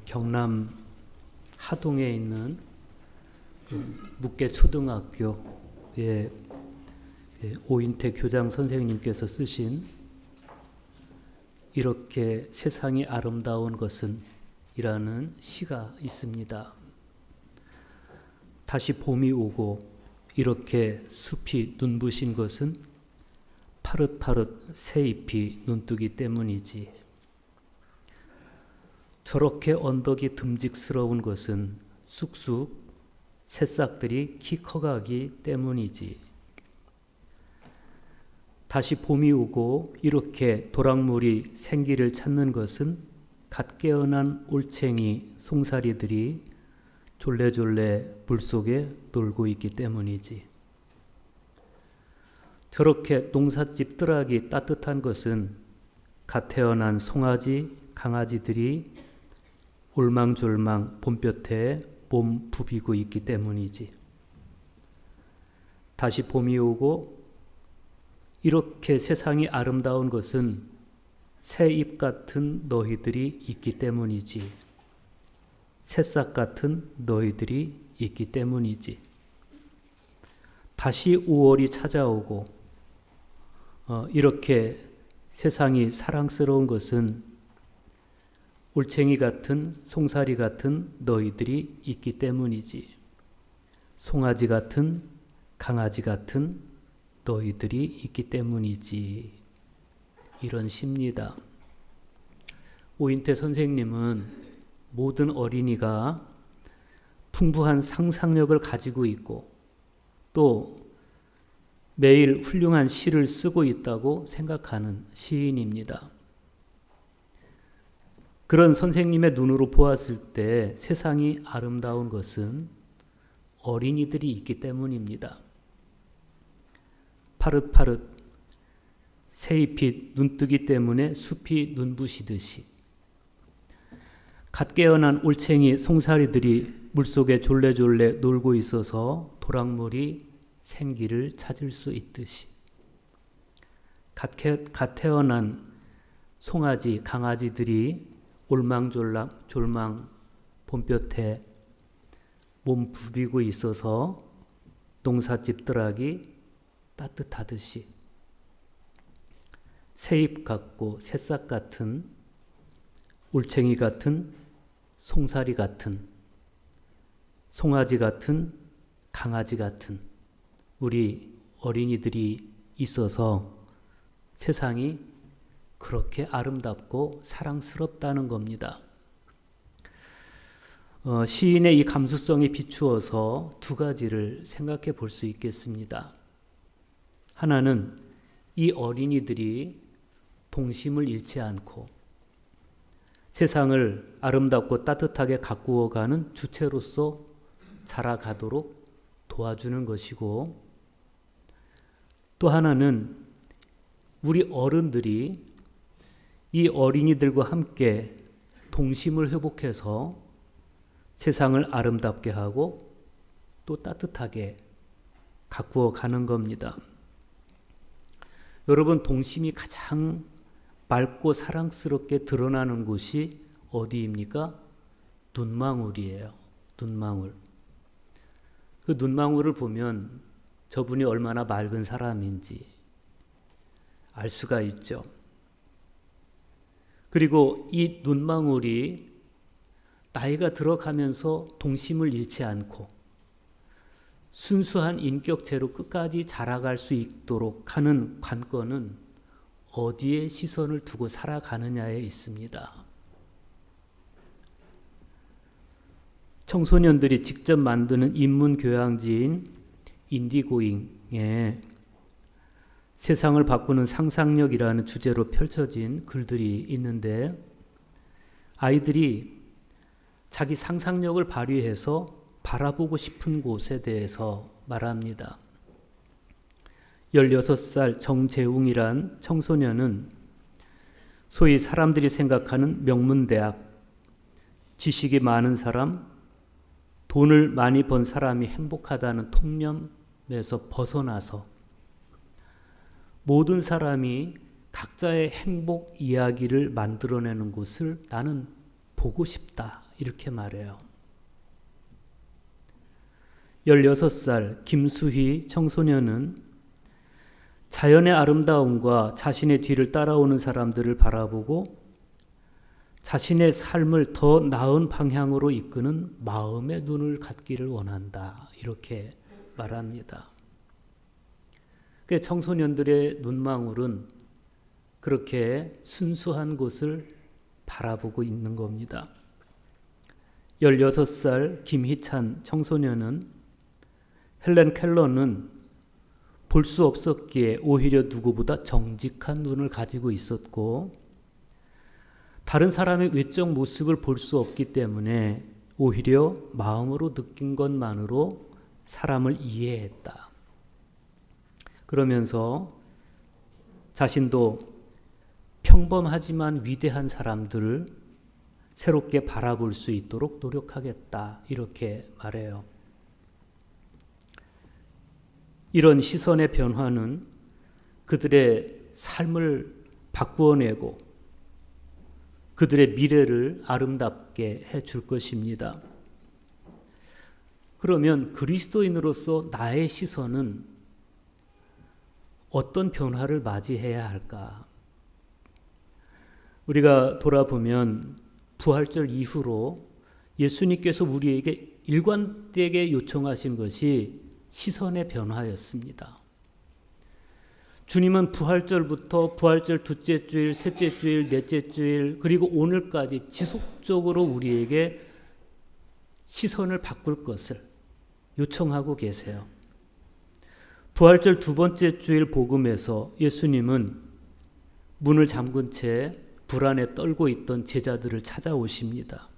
경남 하동에 있는 묵계 초등학교의 오인태 교장 선생님께서 쓰신 이렇게 세상이 아름다운 것은 이라는 시가 있습니다. 다시 봄이 오고 이렇게 숲이 눈부신 것은 파릇파릇 새잎이 눈뜨기 때문이지. 저렇게 언덕이 듬직스러운 것은 쑥쑥 새싹들이 키 커가기 때문이지. 다시 봄이 오고 이렇게 도랑물이 생기를 찾는 것은 갓 깨어난 올챙이 송사리들이 졸래졸래 물속에 놀고 있기 때문이지. 저렇게 농삿집 뜰하기 따뜻한 것은 갓 태어난 송아지, 강아지들이 올망졸망 봄볕에 몸 부비고 있기 때문이지. 다시 봄이 오고 이렇게 세상이 아름다운 것은 새잎 같은 너희들이 있기 때문이지. 새싹 같은 너희들이 있기 때문이지. 다시 5월이 찾아오고 이렇게 세상이 사랑스러운 것은 올챙이 같은 송사리 같은 너희들이 있기 때문이지. 송아지 같은 강아지 같은 너희들이 있기 때문이지. 이런 시입니다. 오인태 선생님은 모든 어린이가 풍부한 상상력을 가지고 있고 또 매일 훌륭한 시를 쓰고 있다고 생각하는 시인입니다. 그런 선생님의 눈으로 보았을 때 세상이 아름다운 것은 어린이들이 있기 때문입니다. 파릇파릇 새잎이 눈뜨기 때문에 숲이 눈부시듯이 갓 깨어난 올챙이 송사리들이 물속에 졸래졸래 놀고 있어서 도랑물이 생기를 찾을 수 있듯이 갓 태어난 송아지, 강아지들이 올망졸망 봄볕에 몸 부비고 있어서 농삿집 뜰하기 따뜻하듯이 새잎 같고 새싹 같은 올챙이 같은 송사리 같은 송아지 같은 강아지 같은 우리 어린이들이 있어서 세상이 그렇게 아름답고 사랑스럽다는 겁니다. 시인의 이 감수성에 비추어서 두 가지를 생각해 볼 수 있겠습니다. 하나는 이 어린이들이 동심을 잃지 않고 세상을 아름답고 따뜻하게 가꾸어가는 주체로서 자라가도록 도와주는 것이고, 또 하나는 우리 어른들이 이 어린이들과 함께 동심을 회복해서 세상을 아름답게 하고 또 따뜻하게 가꾸어 가는 겁니다. 여러분, 동심이 가장 맑고 사랑스럽게 드러나는 곳이 어디입니까? 눈망울이에요. 눈망울. 그 눈망울을 보면 저분이 얼마나 맑은 사람인지 알 수가 있죠. 그리고 이 눈망울이 나이가 들어가면서 동심을 잃지 않고 순수한 인격체로 끝까지 자라갈 수 있도록 하는 관건은 어디에 시선을 두고 살아가느냐에 있습니다. 청소년들이 직접 만드는 인문교양지인 인디고잉에 세상을 바꾸는 상상력이라는 주제로 펼쳐진 글들이 있는데, 아이들이 자기 상상력을 발휘해서 바라보고 싶은 곳에 대해서 말합니다. 16살 정재웅이란 청소년은 소위 사람들이 생각하는 명문대학, 지식이 많은 사람, 돈을 많이 번 사람이 행복하다는 통념에서 벗어나서 모든 사람이 각자의 행복 이야기를 만들어내는 곳을 나는 보고 싶다. 이렇게 말해요. 16살 김수희 청소년은 자연의 아름다움과 자신의 뒤를 따라오는 사람들을 바라보고 자신의 삶을 더 나은 방향으로 이끄는 마음의 눈을 갖기를 원한다. 이렇게 말합니다. 청소년들의 눈망울은 그렇게 순수한 곳을 바라보고 있는 겁니다. 16살 김희찬 청소년은 헬렌 켈러는 볼 수 없었기에 오히려 누구보다 정직한 눈을 가지고 있었고 다른 사람의 외적 모습을 볼 수 없기 때문에 오히려 마음으로 느낀 것만으로 사람을 이해했다. 그러면서 자신도 평범하지만 위대한 사람들을 새롭게 바라볼 수 있도록 노력하겠다. 이렇게 말해요. 이런 시선의 변화는 그들의 삶을 바꾸어내고 그들의 미래를 아름답게 해줄 것입니다. 그러면 그리스도인으로서 나의 시선은 어떤 변화를 맞이해야 할까? 우리가 돌아보면 부활절 이후로 예수님께서 우리에게 일관되게 요청하신 것이 시선의 변화였습니다. 주님은 부활절부터 부활절 둘째 주일, 셋째 주일, 넷째 주일 그리고 오늘까지 지속적으로 우리에게 시선을 바꿀 것을 요청하고 계세요. 부활절 두 번째 주일 복음에서 예수님은 문을 잠근 채 불안에 떨고 있던 제자들을 찾아오십니다.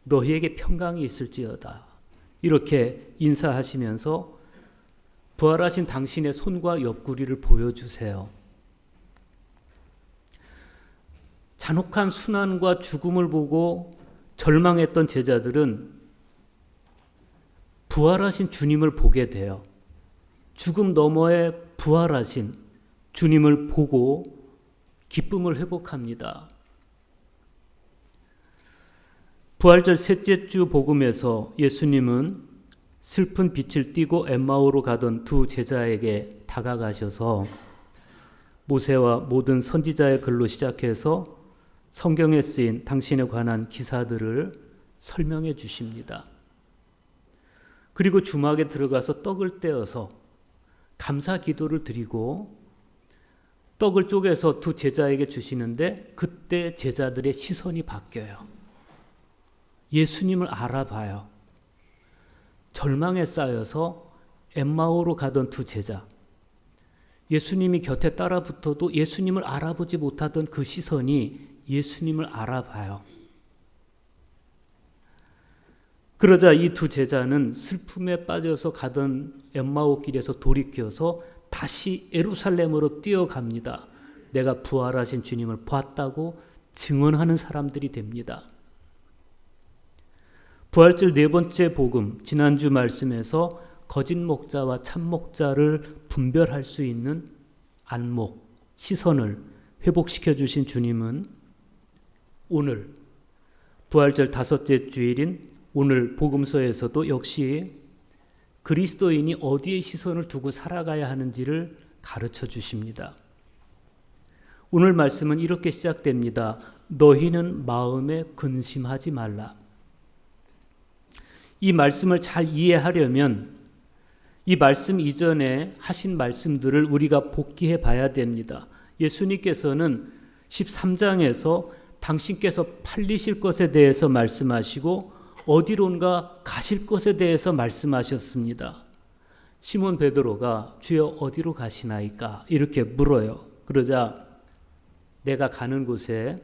너희에게 평강이 있을지어다. 이렇게 인사하시면서 부활하신 당신의 손과 옆구리를 보여주세요. 잔혹한 순환과 죽음을 보고 절망했던 제자들은 부활하신 주님을 보게 돼요. 죽음 너머에 부활하신 주님을 보고 기쁨을 회복합니다. 부활절 셋째 주 복음에서 예수님은 슬픈 빛을 띠고 엠마오로 가던 두 제자에게 다가가셔서 모세와 모든 선지자의 글로 시작해서 성경에 쓰인 당신에 관한 기사들을 설명해 주십니다. 그리고 주막에 들어가서 떡을 떼어서 감사 기도를 드리고 떡을 쪼개서 두 제자에게 주시는데 그때 제자들의 시선이 바뀌어요. 예수님을 알아봐요. 절망에 쌓여서 엠마오로 가던 두 제자. 예수님이 곁에 따라붙어도 예수님을 알아보지 못하던 그 시선이 예수님을 알아봐요. 그러자 이 두 제자는 슬픔에 빠져서 가던 엠마오 길에서 돌이켜서 다시 예루살렘으로 뛰어갑니다. 내가 부활하신 주님을 봤다고 증언하는 사람들이 됩니다. 부활절 네 번째 복음, 지난주 말씀에서 거짓 목자와 참 목자를 분별할 수 있는 안목, 시선을 회복시켜 주신 주님은 오늘 부활절 다섯째 주일인 오늘 복음서에서도 역시 그리스도인이 어디에 시선을 두고 살아가야 하는지를 가르쳐 주십니다. 오늘 말씀은 이렇게 시작됩니다. 너희는 마음에 근심하지 말라. 이 말씀을 잘 이해하려면 이 말씀 이전에 하신 말씀들을 우리가 복기해 봐야 됩니다. 예수님께서는 13장에서 당신께서 팔리실 것에 대해서 말씀하시고 어디론가 가실 것에 대해서 말씀하셨습니다. 시몬 베드로가 주여 어디로 가시나이까? 이렇게 물어요. 그러자 내가 가는 곳에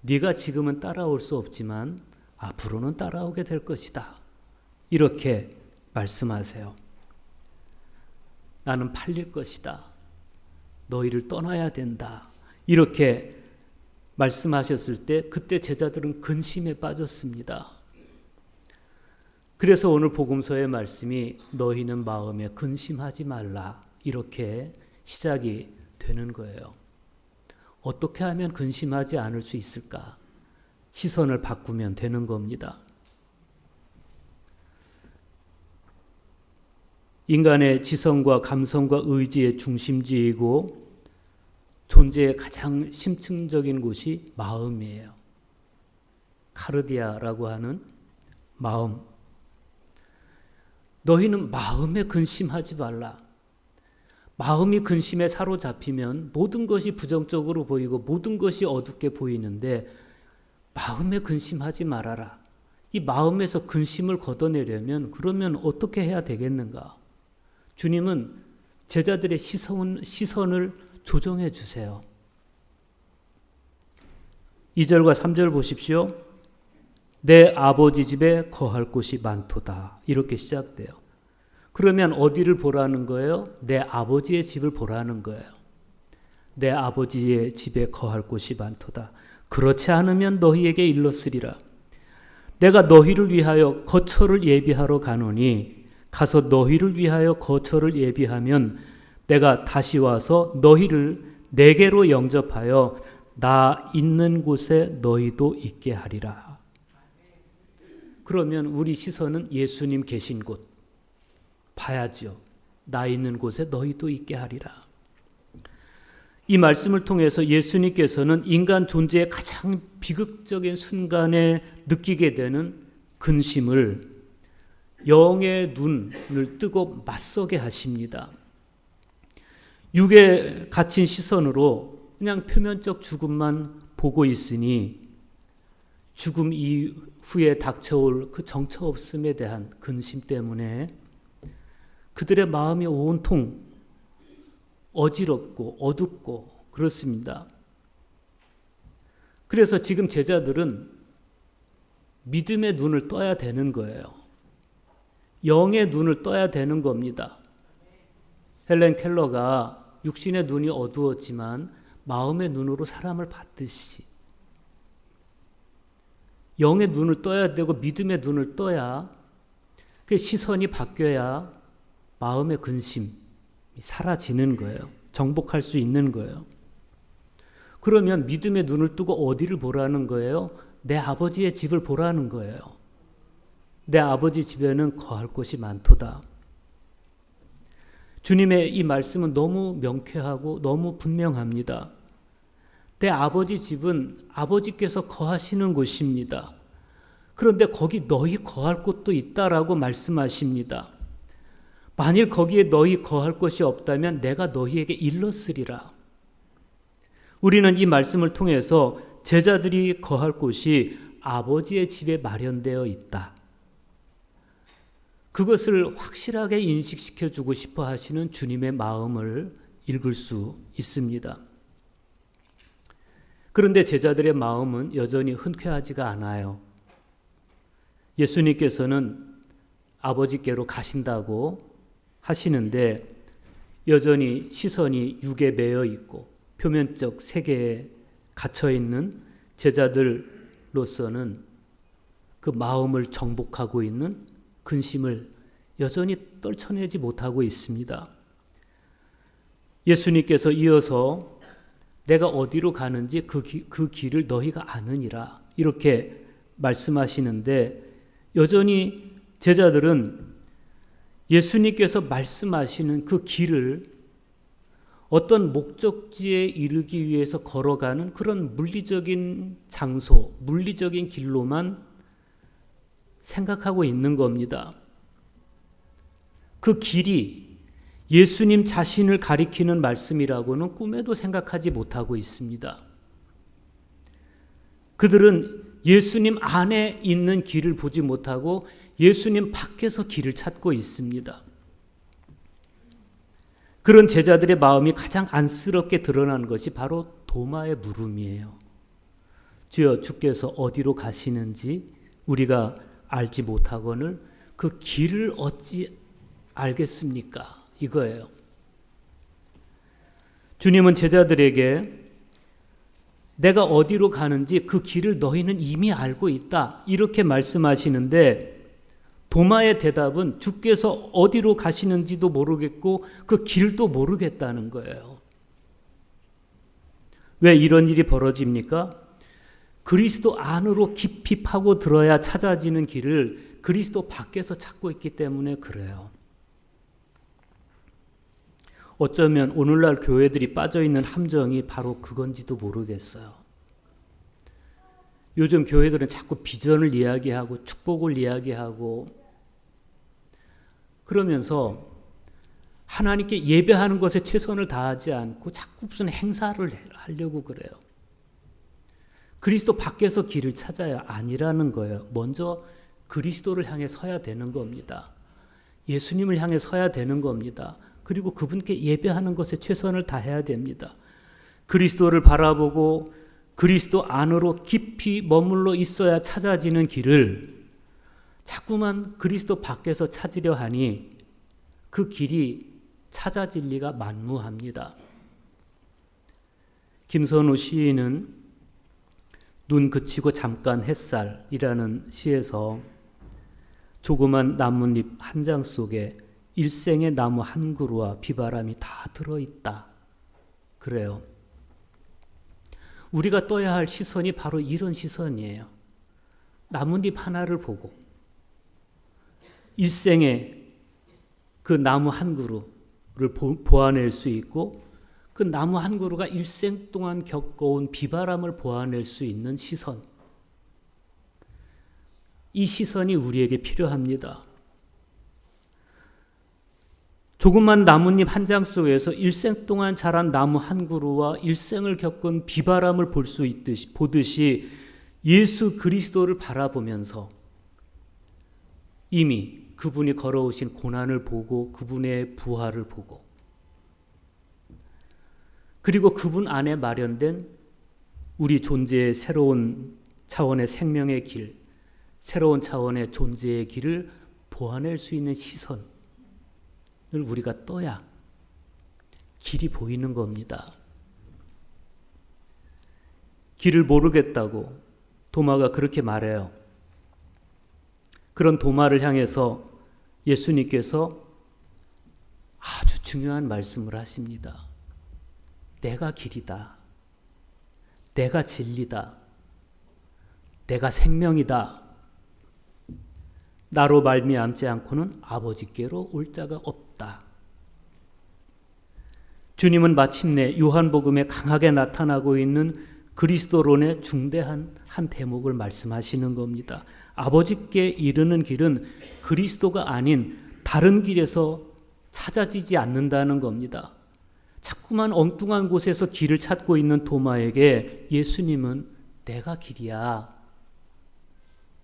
네가 지금은 따라올 수 없지만 앞으로는 따라오게 될 것이다. 이렇게 말씀하세요. 나는 팔릴 것이다. 너희를 떠나야 된다. 이렇게 말씀하셨을 때 그때 제자들은 근심에 빠졌습니다. 그래서 오늘 복음서의 말씀이 너희는 마음에 근심하지 말라 이렇게 시작이 되는 거예요. 어떻게 하면 근심하지 않을 수 있을까? 시선을 바꾸면 되는 겁니다. 인간의 지성과 감성과 의지의 중심지이고 존재의 가장 심층적인 곳이 마음이에요. 카르디아라고 하는 마음. 너희는 마음에 근심하지 말라. 마음이 근심에 사로잡히면 모든 것이 부정적으로 보이고 모든 것이 어둡게 보이는데 마음에 근심하지 말아라. 이 마음에서 근심을 걷어내려면 그러면 어떻게 해야 되겠는가? 주님은 제자들의 시선을 조정해 주세요. 2절과 3절 보십시오. 내 아버지 집에 거할 곳이 많도다. 이렇게 시작돼요. 그러면 어디를 보라는 거예요? 내 아버지의 집을 보라는 거예요. 내 아버지의 집에 거할 곳이 많도다. 그렇지 않으면 너희에게 일렀으리라. 내가 너희를 위하여 거처를 예비하러 가노니 가서 너희를 위하여 거처를 예비하면 내가 다시 와서 너희를 내게로 영접하여 나 있는 곳에 너희도 있게 하리라. 그러면 우리 시선은 예수님 계신 곳 봐야지요. 나 있는 곳에 너희도 있게 하리라. 이 말씀을 통해서 예수님께서는 인간 존재의 가장 비극적인 순간에 느끼게 되는 근심을 영의 눈을 뜨고 맞서게 하십니다. 육에 갇힌 시선으로 그냥 표면적 죽음만 보고 있으니 죽음 이후에 닥쳐올 그 정처 없음에 대한 근심 때문에 그들의 마음이 온통 어지럽고 어둡고 그렇습니다. 그래서 지금 제자들은 믿음의 눈을 떠야 되는 거예요. 영의 눈을 떠야 되는 겁니다. 헬렌 켈러가 육신의 눈이 어두웠지만 마음의 눈으로 사람을 봤듯이 영의 눈을 떠야 되고 믿음의 눈을 떠야 그 시선이 바뀌어야 마음의 근심이 사라지는 거예요. 정복할 수 있는 거예요. 그러면 믿음의 눈을 뜨고 어디를 보라는 거예요? 내 아버지의 집을 보라는 거예요. 내 아버지 집에는 거할 곳이 많도다. 주님의 이 말씀은 너무 명쾌하고 너무 분명합니다. 내 아버지 집은 아버지께서 거하시는 곳입니다. 그런데 거기 너희 거할 곳도 있다라고 말씀하십니다. 만일 거기에 너희 거할 곳이 없다면 내가 너희에게 일렀으리라. 우리는 이 말씀을 통해서 제자들이 거할 곳이 아버지의 집에 마련되어 있다. 그것을 확실하게 인식시켜주고 싶어 하시는 주님의 마음을 읽을 수 있습니다. 그런데 제자들의 마음은 여전히 흔쾌하지가 않아요. 예수님께서는 아버지께로 가신다고 하시는데 여전히 시선이 육에 매여 있고 표면적 세계에 갇혀 있는 제자들로서는 그 마음을 정복하고 있는 근심을 여전히 떨쳐내지 못하고 있습니다. 예수님께서 이어서 내가 어디로 가는지 그 길을 너희가 아느니라 이렇게 말씀하시는데 여전히 제자들은 예수님께서 말씀하시는 그 길을 어떤 목적지에 이르기 위해서 걸어가는 그런 물리적인 장소, 물리적인 길로만 생각하고 있는 겁니다. 그 길이 예수님 자신을 가리키는 말씀이라고는 꿈에도 생각하지 못하고 있습니다. 그들은 예수님 안에 있는 길을 보지 못하고 예수님 밖에서 길을 찾고 있습니다. 그런 제자들의 마음이 가장 안쓰럽게 드러나는 것이 바로 도마의 물음이에요. 주여, 주께서 어디로 가시는지 우리가 알지 못하거늘 그 길을 어찌 알겠습니까? 이거예요. 주님은 제자들에게 내가 어디로 가는지 그 길을 너희는 이미 알고 있다 이렇게 말씀하시는데 도마의 대답은 주께서 어디로 가시는지도 모르겠고 그 길도 모르겠다는 거예요. 왜 이런 일이 벌어집니까? 그리스도 안으로 깊이 파고 들어야 찾아지는 길을 그리스도 밖에서 찾고 있기 때문에 그래요. 어쩌면 오늘날 교회들이 빠져있는 함정이 바로 그건지도 모르겠어요. 요즘 교회들은 자꾸 비전을 이야기하고 축복을 이야기하고 그러면서 하나님께 예배하는 것에 최선을 다하지 않고 자꾸 무슨 행사를 하려고 그래요. 그리스도 밖에서 길을 찾아야 아니라는 거예요. 먼저 그리스도를 향해 서야 되는 겁니다. 예수님을 향해 서야 되는 겁니다. 그리고 그분께 예배하는 것에 최선을 다해야 됩니다. 그리스도를 바라보고 그리스도 안으로 깊이 머물러 있어야 찾아지는 길을 자꾸만 그리스도 밖에서 찾으려 하니 그 길이 찾아질 리가 만무합니다. 김선우 시인은 눈 그치고 잠깐 햇살이라는 시에서 조그만 나뭇잎 한 장 속에 일생의 나무 한 그루와 비바람이 다 들어있다. 그래요. 우리가 떠야 할 시선이 바로 이런 시선이에요. 나뭇잎 하나를 보고 일생의 그 나무 한 그루를 보아낼 수 있고 그 나무 한 그루가 일생 동안 겪어온 비바람을 보아낼 수 있는 시선. 이 시선이 우리에게 필요합니다. 조그만 나뭇잎 한 장 속에서 일생 동안 자란 나무 한 그루와 일생을 겪은 비바람을 보듯이 예수 그리스도를 바라보면서 이미 그분이 걸어오신 고난을 보고 그분의 부활을 보고 그리고 그분 안에 마련된 우리 존재의 새로운 차원의 생명의 길, 새로운 차원의 존재의 길을 보아낼 수 있는 시선을 우리가 떠야 길이 보이는 겁니다. 길을 모르겠다고 도마가 그렇게 말해요. 그런 도마를 향해서 예수님께서 아주 중요한 말씀을 하십니다. 내가 길이다. 내가 진리다. 내가 생명이다. 나로 말미암지 않고는 아버지께로 올 자가 없다. 주님은 마침내 요한복음에 강하게 나타나고 있는 그리스도론의 중대한 한 대목을 말씀하시는 겁니다. 아버지께 이르는 길은 그리스도가 아닌 다른 길에서 찾아지지 않는다는 겁니다. 자꾸만 엉뚱한 곳에서 길을 찾고 있는 도마에게 예수님은 내가 길이야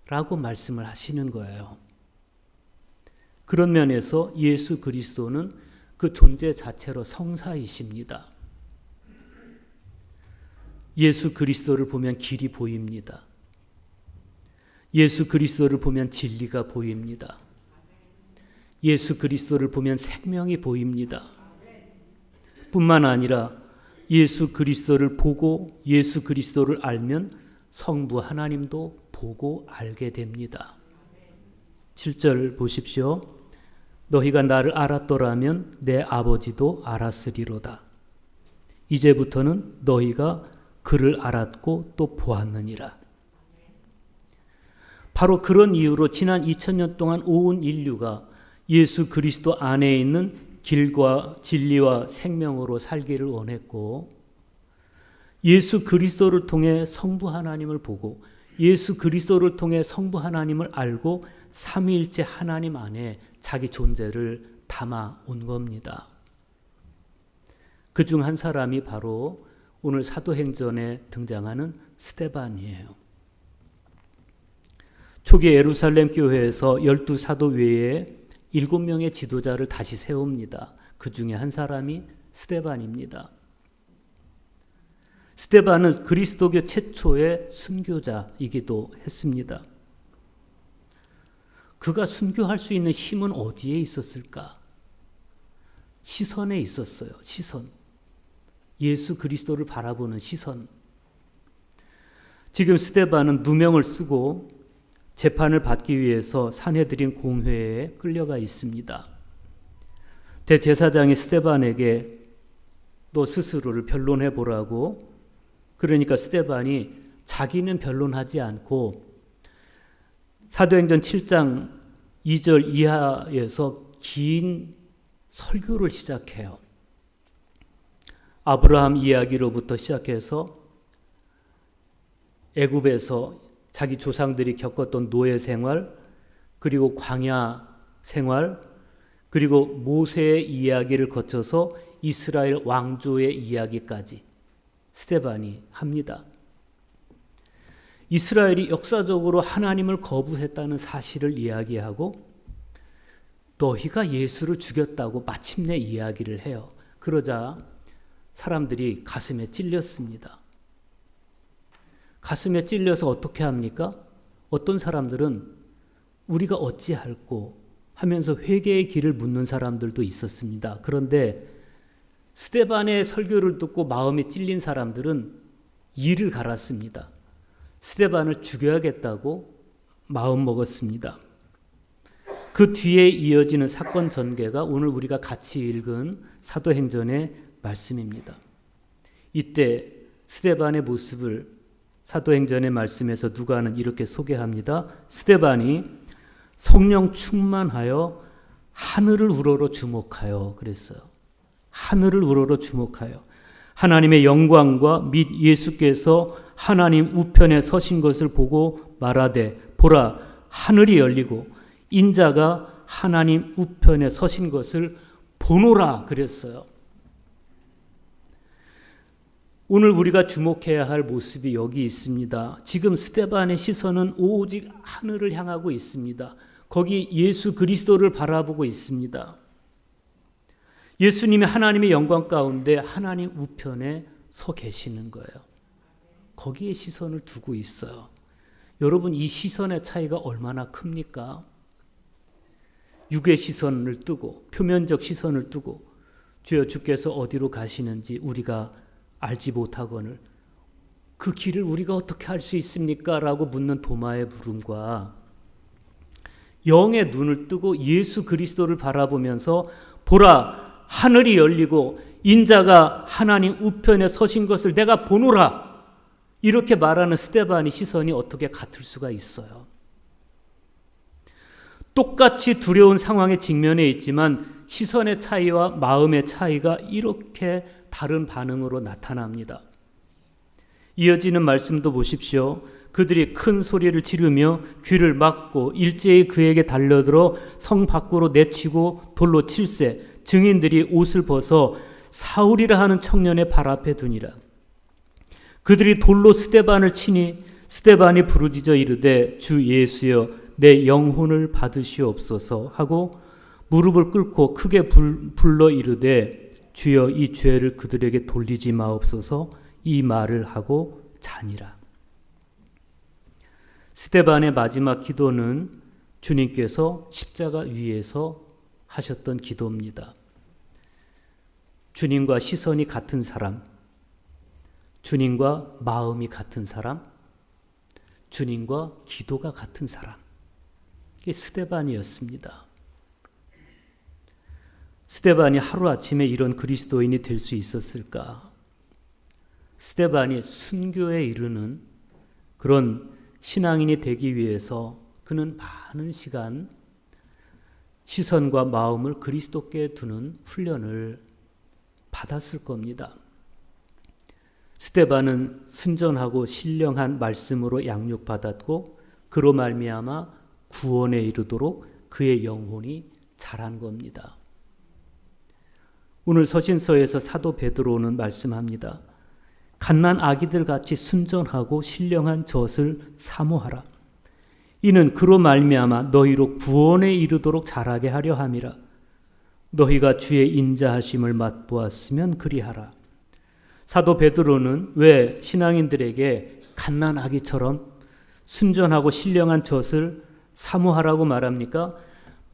라고 말씀을 하시는 거예요. 그런 면에서 예수 그리스도는 그 존재 자체로 성사이십니다. 예수 그리스도를 보면 길이 보입니다. 예수 그리스도를 보면 진리가 보입니다. 예수 그리스도를 보면 생명이 보입니다. 뿐만 아니라 예수 그리스도를 보고 예수 그리스도를 알면 성부 하나님도 보고 알게 됩니다. 7절 보십시오. 너희가 나를 알았더라면 내 아버지도 알았으리로다. 이제부터는 너희가 그를 알았고 또 보았느니라. 바로 그런 이유로 지난 2000년 동안 온 인류가 예수 그리스도 안에 있는 길과 진리와 생명으로 살기를 원했고 예수 그리스도를 통해 성부 하나님을 보고 예수 그리스도를 통해 성부 하나님을 알고 삼위일체 하나님 안에 자기 존재를 담아 온 겁니다. 그중 한 사람이 바로 오늘 사도행전에 등장하는 스데반이에요. 초기 예루살렘 교회에서 12사도 외에 7명의 지도자를 다시 세웁니다. 그 중에 한 사람이 스데반입니다. 스데반은 그리스도교 최초의 순교자이기도 했습니다. 그가 순교할 수 있는 힘은 어디에 있었을까? 시선에 있었어요. 시선. 예수 그리스도를 바라보는 시선. 지금 스데반은 누명을 쓰고 재판을 받기 위해서 산헤드린 공회에 끌려가 있습니다. 대제사장이 스데반에게 너 스스로를 변론해 보라고 그러니까 스데반이 자기는 변론하지 않고 사도행전 7장 2절 이하에서 긴 설교를 시작해요. 아브라함 이야기로부터 시작해서 애굽에서 자기 조상들이 겪었던 노예 생활, 그리고 광야 생활, 그리고 모세의 이야기를 거쳐서 이스라엘 왕조의 이야기까지 스데반이 합니다. 이스라엘이 역사적으로 하나님을 거부했다는 사실을 이야기하고 너희가 예수를 죽였다고 마침내 이야기를 해요. 그러자 사람들이 가슴에 찔렸습니다. 가슴에 찔려서 어떻게 합니까? 어떤 사람들은 우리가 어찌할꼬 하면서 회개의 길을 묻는 사람들도 있었습니다. 그런데 스데반의 설교를 듣고 마음이 찔린 사람들은 이를 갈았습니다. 스데반을 죽여야겠다고 마음먹었습니다. 그 뒤에 이어지는 사건 전개가 오늘 우리가 같이 읽은 사도행전의 말씀입니다. 이때 스데반의 모습을 사도행전의 말씀에서 누가는 이렇게 소개합니다. 스데반이 성령 충만하여 하늘을 우러러 주목하여 그랬어요. 하늘을 우러러 주목하여 하나님의 영광과 및 예수께서 하나님 우편에 서신 것을 보고 말하되 보라 하늘이 열리고 인자가 하나님 우편에 서신 것을 보노라 그랬어요. 오늘 우리가 주목해야 할 모습이 여기 있습니다. 지금 스데반의 시선은 오직 하늘을 향하고 있습니다. 거기 예수 그리스도를 바라보고 있습니다. 예수님이 하나님의 영광 가운데 하나님 우편에 서 계시는 거예요. 거기에 시선을 두고 있어요. 여러분 이 시선의 차이가 얼마나 큽니까? 육의 시선을 두고 표면적 시선을 두고 주여 주께서 어디로 가시는지 우리가 알지 못하거늘 그 길을 우리가 어떻게 할 수 있습니까? 라고 묻는 도마의 물음과 영의 눈을 뜨고 예수 그리스도를 바라보면서 보라 하늘이 열리고 인자가 하나님 우편에 서신 것을 내가 보노라 이렇게 말하는 스데반의 시선이 어떻게 같을 수가 있어요? 똑같이 두려운 상황에 직면해 있지만 시선의 차이와 마음의 차이가 이렇게 다른 반응으로 나타납니다. 이어지는 말씀도 보십시오. 그들이 큰 소리를 지르며 귀를 막고 일제히 그에게 달려들어 성 밖으로 내치고 돌로 칠세 증인들이 옷을 벗어 사울이라 하는 청년의 발 앞에 두니라. 그들이 돌로 스데반을 치니 스데반이 부르짖어 이르되 주 예수여 내 영혼을 받으시옵소서 하고 무릎을 꿇고 크게 불러 이르되 주여 이 죄를 그들에게 돌리지 마옵소서 이 말을 하고 자니라. 스데반의 마지막 기도는 주님께서 십자가 위에서 하셨던 기도입니다. 주님과 시선이 같은 사람, 주님과 마음이 같은 사람, 주님과 기도가 같은 사람. 이게 스데반이었습니다. 스데반이 하루아침에 이런 그리스도인이 될 수 있었을까? 스데반이 순교에 이르는 그런 신앙인이 되기 위해서 그는 많은 시간 시선과 마음을 그리스도께 두는 훈련을 받았을 겁니다. 스데반은 순전하고 신령한 말씀으로 양육받았고 그로 말미암아 구원에 이르도록 그의 영혼이 자란 겁니다. 오늘 서신서에서 사도 베드로는 말씀합니다. 갓난 아기들 같이 순전하고 신령한 젖을 사모하라. 이는 그로 말미암아 너희로 구원에 이르도록 자라게 하려 함이라. 너희가 주의 인자하심을 맛보았으면 그리하라. 사도 베드로는 왜 신앙인들에게 갓난 아기처럼 순전하고 신령한 젖을 사모하라고 말합니까?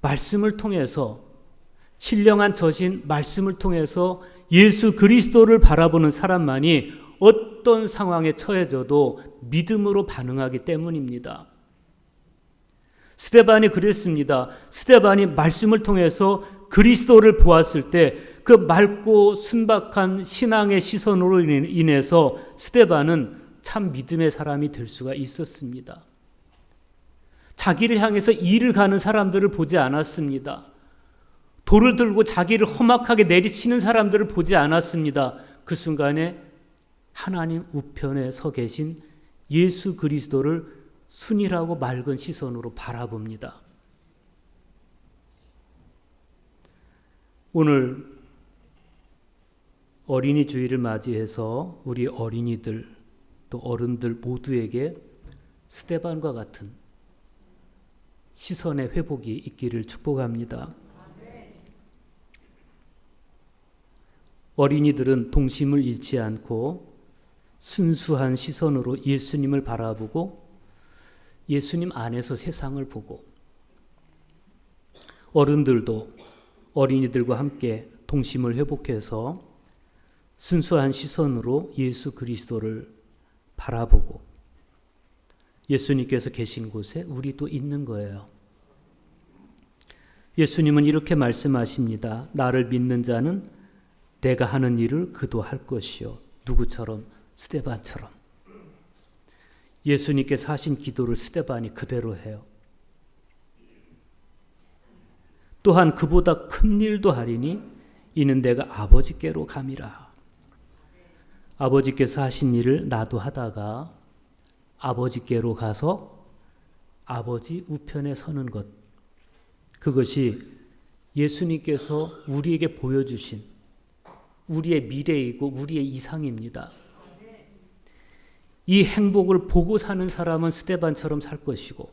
말씀을 통해서 신령한 젖인 말씀을 통해서 예수 그리스도를 바라보는 사람만이 어떤 상황에 처해져도 믿음으로 반응하기 때문입니다. 스데반이 그랬습니다. 스데반이 말씀을 통해서 그리스도를 보았을 때 그 맑고 순박한 신앙의 시선으로 인해서 스데반은 참 믿음의 사람이 될 수가 있었습니다. 자기를 향해서 이를 가는 사람들을 보지 않았습니다. 돌을 들고 자기를 험악하게 내리치는 사람들을 보지 않았습니다. 그 순간에 하나님 우편에 서 계신 예수 그리스도를 순일하고 맑은 시선으로 바라봅니다. 오늘 어린이 주일을 맞이해서 우리 어린이들 또 어른들 모두에게 스데반과 같은 시선의 회복이 있기를 축복합니다. 어린이들은 동심을 잃지 않고 순수한 시선으로 예수님을 바라보고 예수님 안에서 세상을 보고, 어른들도 어린이들과 함께 동심을 회복해서 순수한 시선으로 예수 그리스도를 바라보고 예수님께서 계신 곳에 우리도 있는 거예요. 예수님은 이렇게 말씀하십니다. 나를 믿는 자는 내가 하는 일을 그도 할 것이요. 누구처럼? 스데반처럼. 예수님께서 하신 기도를 스데반이 그대로 해요. 또한 그보다 큰 일도 하리니 이는 내가 아버지께로 감이라. 아버지께서 하신 일을 나도 하다가 아버지께로 가서 아버지 우편에 서는 것, 그것이 예수님께서 우리에게 보여주신 우리의 미래이고 우리의 이상입니다. 이 행복을 보고 사는 사람은 스데반처럼 살 것이고,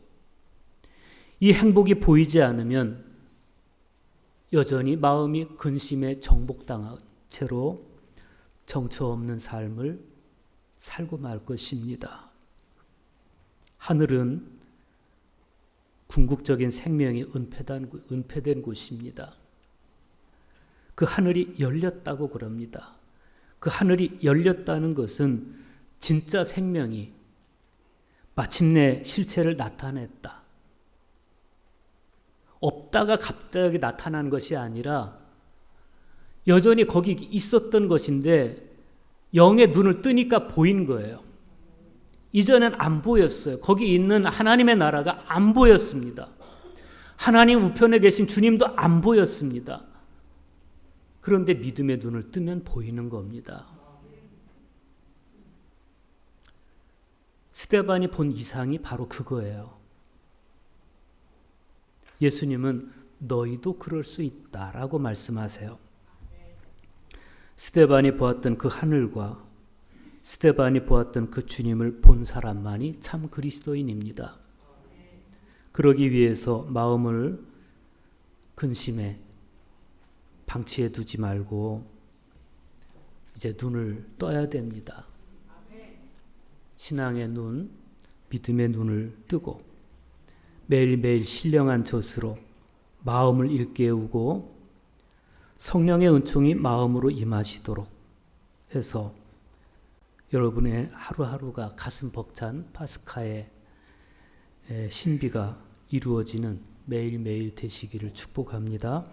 이 행복이 보이지 않으면 여전히 마음이 근심에 정복당한 채로 정처 없는 삶을 살고 말 것입니다. 하늘은 궁극적인 생명이 은폐된 곳입니다. 그 하늘이 열렸다고 그럽니다. 그 하늘이 열렸다는 것은 진짜 생명이 마침내 실체를 나타냈다. 없다가 갑자기 나타난 것이 아니라 여전히 거기 있었던 것인데 영의 눈을 뜨니까 보인 거예요. 이전엔 안 보였어요. 거기 있는 하나님의 나라가 안 보였습니다. 하나님 우편에 계신 주님도 안 보였습니다. 그런데 믿음의 눈을 뜨면 보이는 겁니다. 스데반이 본 이상이 바로 그거예요. 예수님은 너희도 그럴 수 있다라고 말씀하세요. 스데반이 보았던 그 하늘과 스데반이 보았던 그 주님을 본 사람만이 참 그리스도인입니다. 그러기 위해서 마음을 근심에 방치해 두지 말고 이제 눈을 떠야 됩니다. 신앙의 눈, 믿음의 눈을 뜨고 매일매일 신령한 젖으로 마음을 일깨우고 성령의 은총이 마음으로 임하시도록 해서 여러분의 하루하루가 가슴 벅찬 파스카의 신비가 이루어지는 매일매일 되시기를 축복합니다.